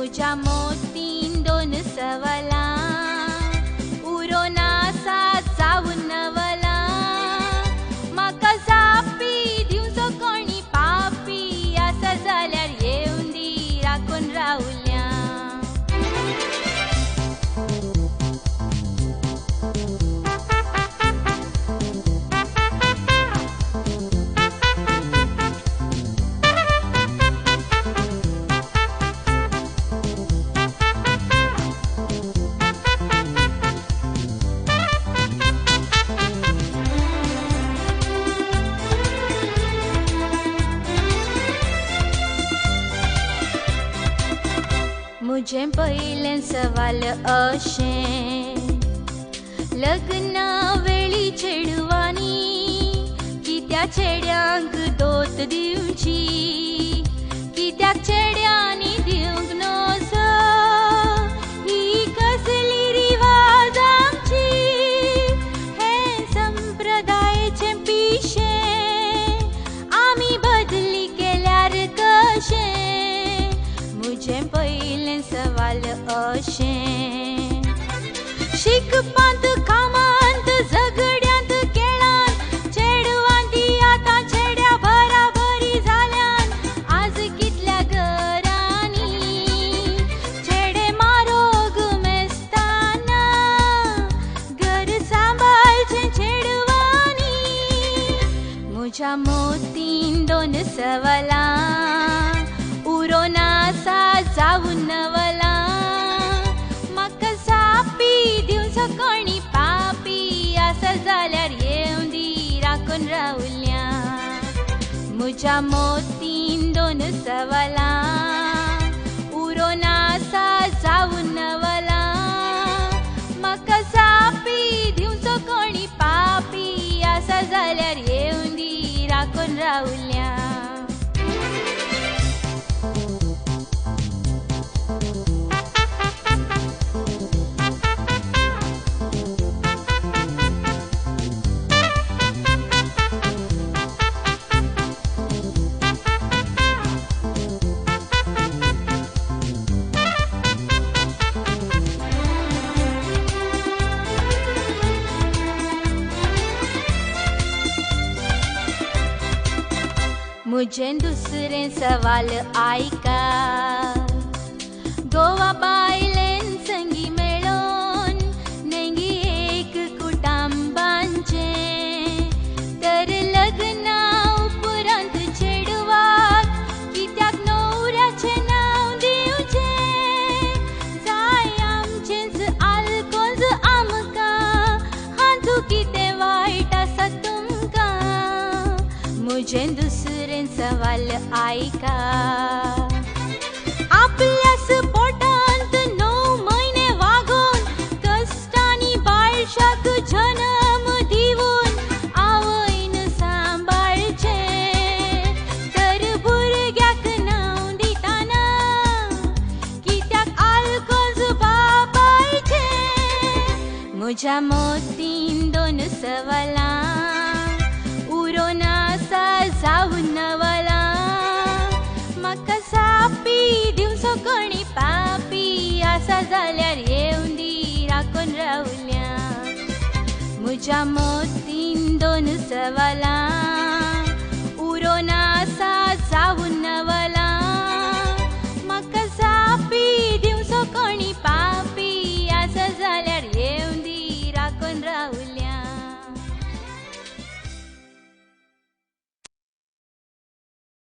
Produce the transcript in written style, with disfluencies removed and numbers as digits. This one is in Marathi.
मुझ्या मोतीन दोन सवला उरो नासा जाऊन नवला माका जापी दिवसो कोणी पापी असा जाल्यार येऊन दी राखून रावल्या मुझे पयलें सवाल अशें लग्ना वेळी चेडवानी कित्या चेड्यांक दोत दिवची कित्याक चेड्यांनी दिवंक नजो ही कसली रिवाज आमची हे संप्रदायाचें पिशें आमी बदली केल्यार कशें मुझे पयलें सवाल अशें शिकपांत कामांत झगड्यांत खेळांत चेडवांती आतां चेड्या बराबरी जाल्यान आज कितल्या घरांनी चेडे मारोग मेस्ताना घर सांबाळचें चेडवांनी मुझ्या मोतीन दोन सवला उरो नासा जाऊन नवला म्हाका जापी दिवसो कोणी पापी आसा जाल्यार येऊन दी राखून रावल्या मुझ्या मोतीन दोन सवला उरो नासा जाऊन नवला म्हाका जापी दिवसो कोणी पापी आसा जाल्यार येऊन दी राखून रावल्या मुझे दुसरें सवाल आयका गोवा बायलेन संगी मेळोन नेंगी एक कुटुंबांचे तर लग्ना उपरांत चेडवाक कित्याक न्हवऱ्याचें नांव दिवचें जाय आमचेंच आल्कोज आमकां हातूं कितें वायट आसा तुमकां मुझे दुसरें सवाल आयका आपल्यास पोटांत 9 म्हयने वागोवन कश्टांनी बाळशाक जन्म दिवून आवयन सांबाळचें तर भुरग्याक नांव दिताना कित्याक आल्कोज बापायचें मुझ्या मोतीन दोन सवला उरो नासा जाऊन नवला म्हाका जापी दिवसो कोणी पापी आसा जाल्यार येऊन दी राखून रावल्या मुझ्या मोतीन दोन सवला